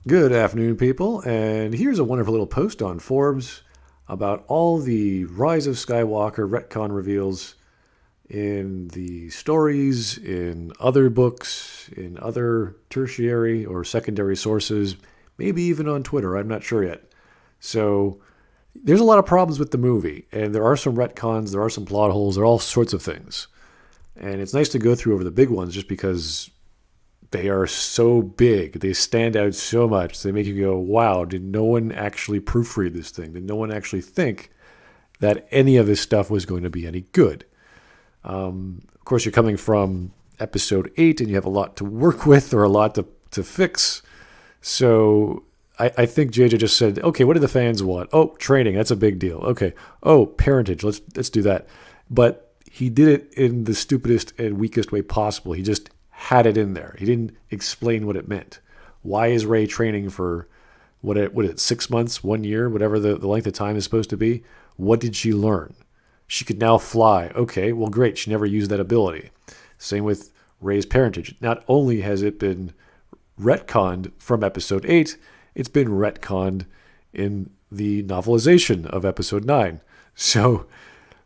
Good afternoon, people, and here's a wonderful little post on Forbes about all the Rise of Skywalker retcon reveals in the stories, in other books, in other tertiary or secondary sources, maybe even on Twitter. I'm not sure yet. So there's a lot of problems with the movie, and there are some retcons, there are some plot holes, there are all sorts of things. And it's nice to go through over the big ones just because they are so big. They stand out so much. They make you go, wow, did no one actually proofread this thing? Did no one actually think that any of this stuff was going to be any good? Of course, you're coming from episode 8 and you have a lot to work with or a lot to fix. So I think JJ just said, okay, what do the fans want? Oh, training, that's a big deal. Okay. Oh, parentage, let's do that. But he did it in the stupidest and weakest way possible. He just had it in there. He didn't explain what it meant. Why is Rey training for what it 6 months, 1 year, whatever the length of time is supposed to be? What did she learn? She could now fly. Okay, well, great. She never used that ability. Same with Rey's parentage. Not only has it been retconned from episode 8, it's been retconned in the novelization of episode 9. So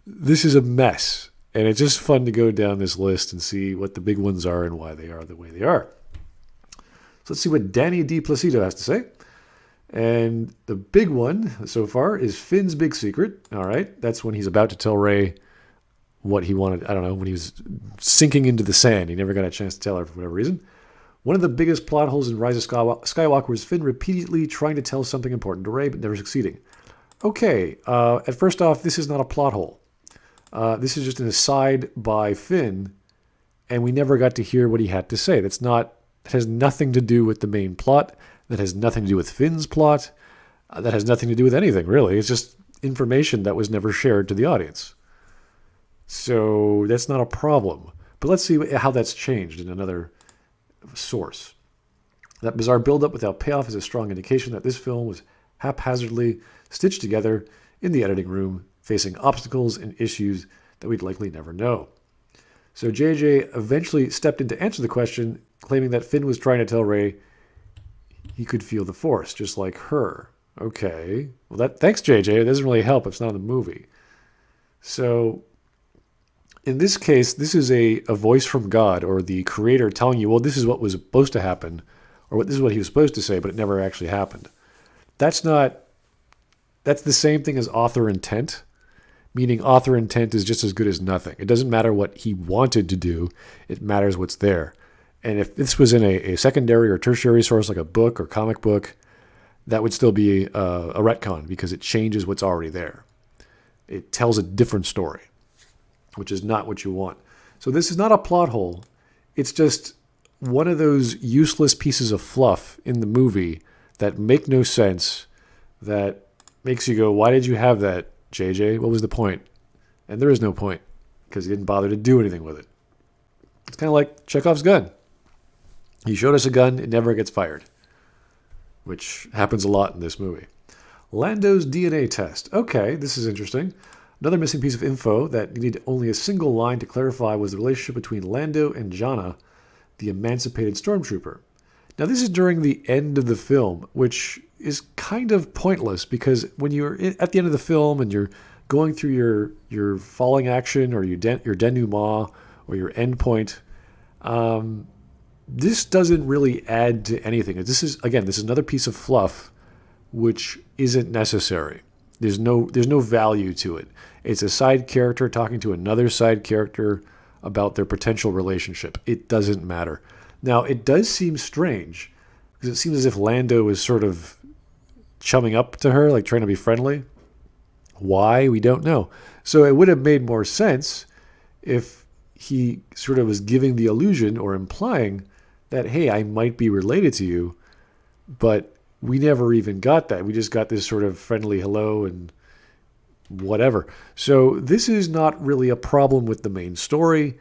this is a mess. And it's just fun to go down this list and see what the big ones are and why they are the way they are. So let's see what Danny D. Placido has to say. And the big one so far is Finn's big secret. All right, that's when he's about to tell Rey what he wanted. I don't know, when he was sinking into the sand. He never got a chance to tell her for whatever reason. One of the biggest plot holes in Rise of Skywalker was Finn repeatedly trying to tell something important to Rey, but never succeeding. Okay, at first off, this is not a plot hole. This is just an aside by Finn, and we never got to hear what he had to say. That has nothing to do with the main plot. That has nothing to do with Finn's plot. That has nothing to do with anything, really. It's just information that was never shared to the audience. So that's not a problem. But let's see how that's changed in another source. That bizarre build-up without payoff is a strong indication that this film was haphazardly stitched together in the editing room, facing obstacles and issues that we'd likely never know. So JJ eventually stepped in to answer the question, claiming that Finn was trying to tell Rey he could feel the Force, just like her. Okay. Well, thanks, JJ. It doesn't really help. It's not in the movie. So in this case, this is a voice from God or the creator telling you, well, this is what was supposed to happen, or this is what he was supposed to say, but it never actually happened. That's the same thing as author intent, meaning author intent is just as good as nothing. It doesn't matter what he wanted to do. It matters what's there. And if this was in a secondary or tertiary source like a book or comic book, that would still be a retcon because it changes what's already there. It tells a different story, which is not what you want. So this is not a plot hole. It's just one of those useless pieces of fluff in the movie that make no sense, that makes you go, why did you have that, JJ? What was the point? And there is no point because he didn't bother to do anything with it. It's kind of like Chekhov's gun. He showed us a gun, it never gets fired, which happens a lot in this movie. Lando's DNA test. Okay, this is interesting. Another missing piece of info that needed only a single line to clarify was the relationship between Lando and Jannah, the emancipated Stormtrooper. Now, this is during the end of the film, which is kind of pointless because when you're at the end of the film and you're going through your falling action or your denouement or your end point, this doesn't really add to anything. This is another piece of fluff which isn't necessary. There's no value to it. It's a side character talking to another side character about their potential relationship. It doesn't matter. Now, it does seem strange because it seems as if Lando is sort of chumming up to her, like trying to be friendly. Why? We don't know. So it would have made more sense if he sort of was giving the illusion or implying that, hey, I might be related to you, but we never even got that. We just got this sort of friendly hello and whatever. So this is not really a problem with the main story.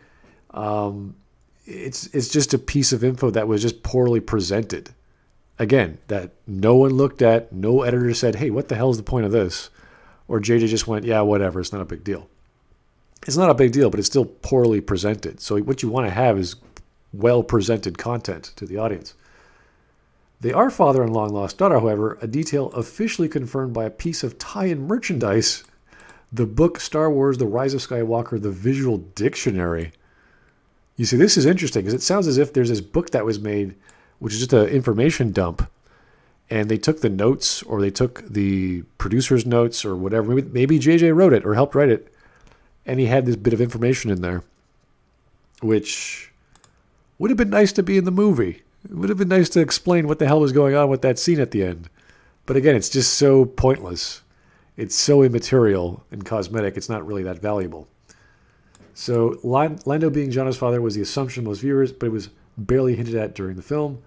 It's just a piece of info that was just poorly presented. Again, that no one looked at, no editor said, hey, what the hell is the point of this? Or JJ just went, yeah, whatever, it's not a big deal. It's not a big deal, but it's still poorly presented. So what you want to have is well-presented content to the audience. They are father and long-lost daughter, however, a detail officially confirmed by a piece of tie-in merchandise, the book Star Wars The Rise of Skywalker, the Visual Dictionary. You see, this is interesting because it sounds as if there's this book that was made, which is just an information dump, and they took the notes or they took the producer's notes or whatever. Maybe JJ wrote it or helped write it, and he had this bit of information in there, which would have been nice to be in the movie. It would have been nice to explain what the hell was going on with that scene at the end. But again, it's just so pointless. It's so immaterial and cosmetic, it's not really that valuable. So Lando being Jannah's father was the assumption of most viewers, but it was barely hinted at during the film.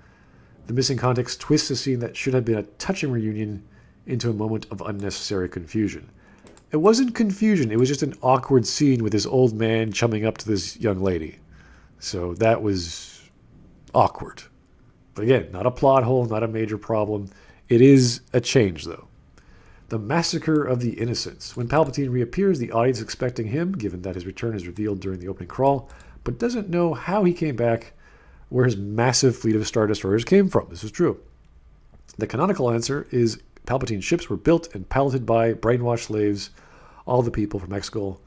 The missing context twists a scene that should have been a touching reunion into a moment of unnecessary confusion. It wasn't confusion, it was just an awkward scene with this old man chumming up to this young lady. So that was awkward. But again, not a plot hole, not a major problem. It is a change, though. The Massacre of the Innocents. When Palpatine reappears, the audience is expecting him, given that his return is revealed during the opening crawl, but doesn't know how he came back, where his massive fleet of Star Destroyers came from. This is true. The canonical answer is Palpatine's ships were built and piloted by brainwashed slaves, all the people from Exegol,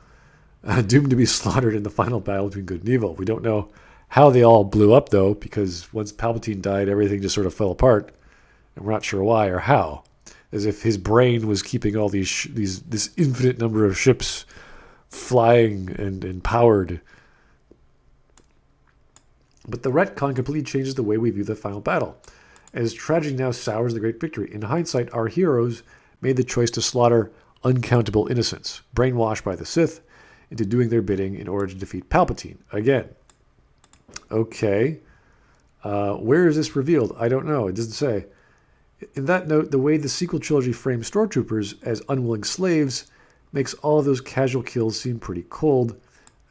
doomed to be slaughtered in the final battle between good and evil. We don't know how they all blew up, though, because once Palpatine died, everything just sort of fell apart, and we're not sure why or how. As if his brain was keeping all this infinite number of ships flying and powered. But the retcon completely changes the way we view the final battle, as tragedy now sours the great victory. In hindsight, our heroes made the choice to slaughter uncountable innocents, brainwashed by the Sith, into doing their bidding in order to defeat Palpatine. Again. Okay. Where is this revealed? I don't know. It doesn't say. In that note, the way the sequel trilogy frames Stormtroopers as unwilling slaves makes all of those casual kills seem pretty cold,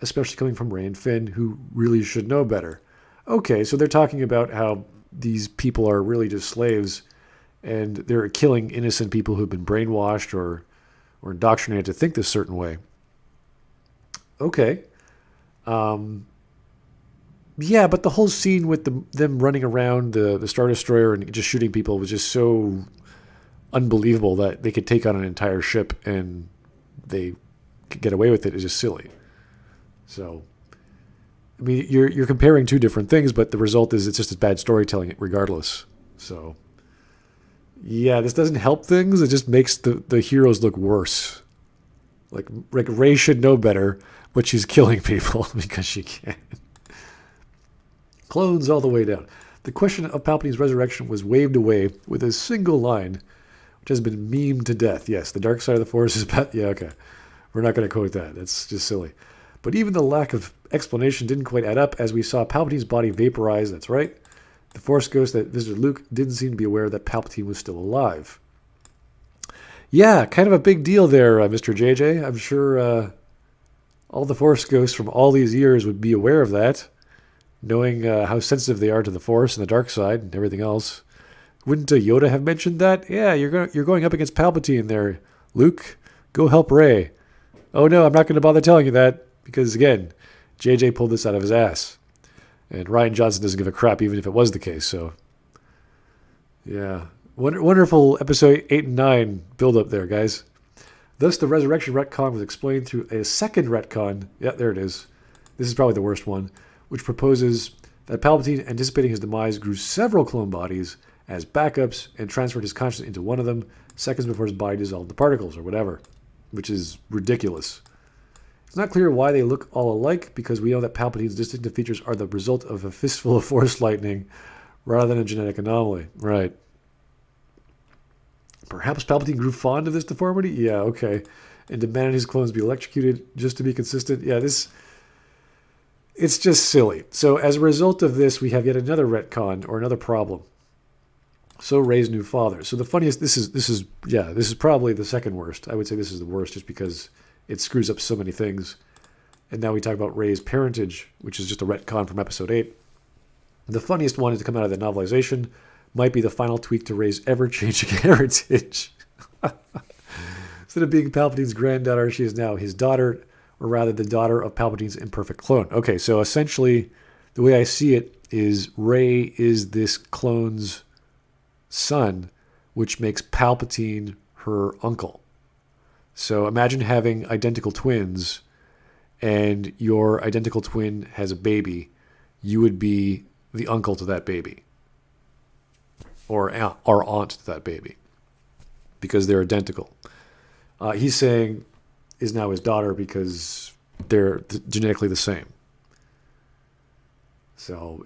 especially coming from Rey and Finn, who really should know better. Okay, so they're talking about how these people are really just slaves, and they're killing innocent people who've been brainwashed or indoctrinated to think this certain way. Okay. Yeah, but the whole scene with them running around the Star Destroyer and just shooting people was just so unbelievable that they could take on an entire ship and they could get away with it is just silly. So, I mean, you're comparing two different things, but the result is it's just as bad storytelling regardless. So, yeah, this doesn't help things. It just makes the heroes look worse. Like Rey should know better, but she's killing people because she can. Clones all the way down. The question of Palpatine's resurrection was waved away with a single line, which has been memed to death. Yes, the dark side of the Force is bad. Yeah, okay. We're not going to quote that. That's just silly. But even the lack of explanation didn't quite add up as we saw Palpatine's body vaporize. That's right. The Force ghost that visited Luke didn't seem to be aware that Palpatine was still alive. Yeah, kind of a big deal there, Mr. JJ. I'm sure all the Force ghosts from all these years would be aware of that, knowing how sensitive they are to the Force and the dark side and everything else. Wouldn't Yoda have mentioned that? Yeah, you're going up against Palpatine there, Luke. Go help Rey. Oh no, I'm not going to bother telling you that because, again, JJ pulled this out of his ass. And Rian Johnson doesn't give a crap even if it was the case, so... Yeah. Wonderful episode 8 and 9 build-up there, guys. Thus, the resurrection retcon was explained through a second retcon. Yeah, there it is. This is probably the worst one, which proposes that Palpatine, anticipating his demise, grew several clone bodies as backups and transferred his consciousness into one of them seconds before his body dissolved the particles or whatever, which is ridiculous. It's not clear why they look all alike because we know that Palpatine's distinctive features are the result of a fistful of Force lightning rather than a genetic anomaly. Right. Perhaps Palpatine grew fond of this deformity? Yeah, okay. And demanded his clones be electrocuted just to be consistent? Yeah, it's just silly. So as a result of this, we have yet another retcon or another problem. So Rey's new father. So the funniest, this is probably the second worst. I would say this is the worst just because it screws up so many things. And now we talk about Rey's parentage, which is just a retcon from episode 8. The funniest one is to come out of the novelization might be the final tweak to Rey's ever-changing heritage. Instead of being Palpatine's granddaughter, she is now his daughter, or rather the daughter of Palpatine's imperfect clone. Okay, so essentially, the way I see it is Rey is this clone's son, which makes Palpatine her uncle. So imagine having identical twins, and your identical twin has a baby. You would be the uncle to that baby, or aunt to that baby, because they're identical. He's saying is now his daughter because they're genetically the same. So,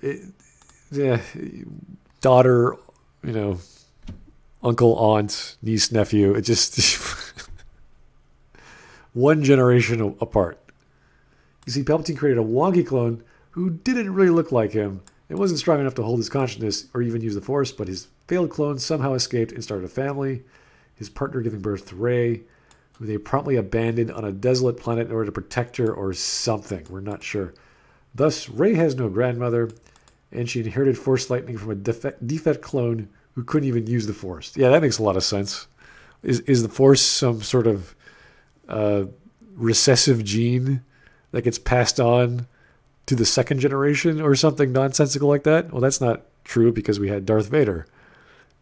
daughter, uncle, aunt, niece, nephew. It just one generation apart. You see, Palpatine created a wonky clone who didn't really look like him. It wasn't strong enough to hold his consciousness or even use the Force, but his failed clone somehow escaped and started a family, his partner giving birth to Rey, who they promptly abandoned on a desolate planet in order to protect her or something. We're not sure. Thus, Rey has no grandmother, and she inherited Force lightning from a defect clone who couldn't even use the Force. Yeah, that makes a lot of sense. Is the Force some sort of recessive gene that gets passed on to the second generation or something nonsensical like that? Well, that's not true because we had Darth Vader.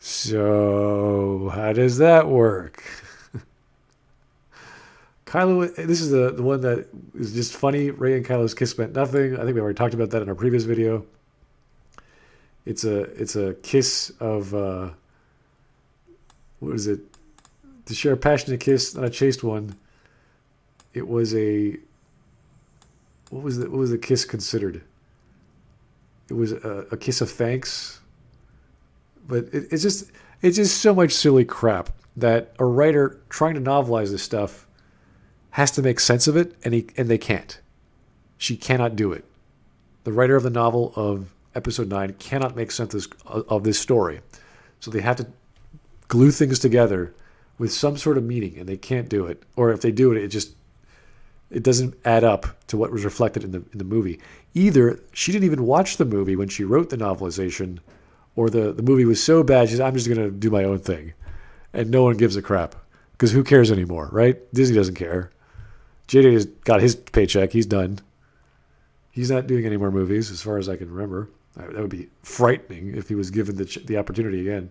So how does that work? Kylo, this is the one that is just funny. Rey and Kylo's kiss meant nothing. I think we already talked about that in our previous video. It's a kiss of what is it? To share a passionate kiss, not a chaste one. It was a what was the kiss considered? It was a kiss of thanks. But it's just so much silly crap that a writer trying to novelize this stuff has to make sense of it, and they can't. She cannot do it. The writer of the novel of Episode 9 cannot make sense of this story. So they have to glue things together with some sort of meaning, and they can't do it. Or if they do it, it doesn't add up to what was reflected in the movie. Either she didn't even watch the movie when she wrote the novelization, or the movie was so bad, she said, I'm just going to do my own thing. And no one gives a crap. Because who cares anymore, right? Disney doesn't care. JJ has got his paycheck. He's done. He's not doing any more movies, as far as I can remember. That would be frightening if he was given the opportunity again.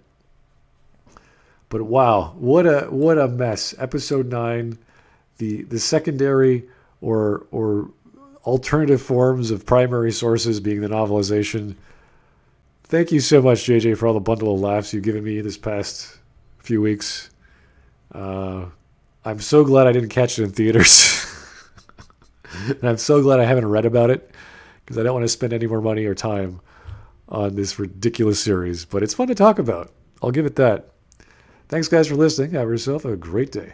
But wow, what a mess. Episode 9, the secondary or alternative forms of primary sources being the novelization. Thank you so much, JJ, for all the bundle of laughs you've given me this past few weeks. I'm so glad I didn't catch it in theaters. And I'm so glad I haven't read about it, because I don't want to spend any more money or time on this ridiculous series. But it's fun to talk about. I'll give it that. Thanks, guys, for listening. Have yourself a great day.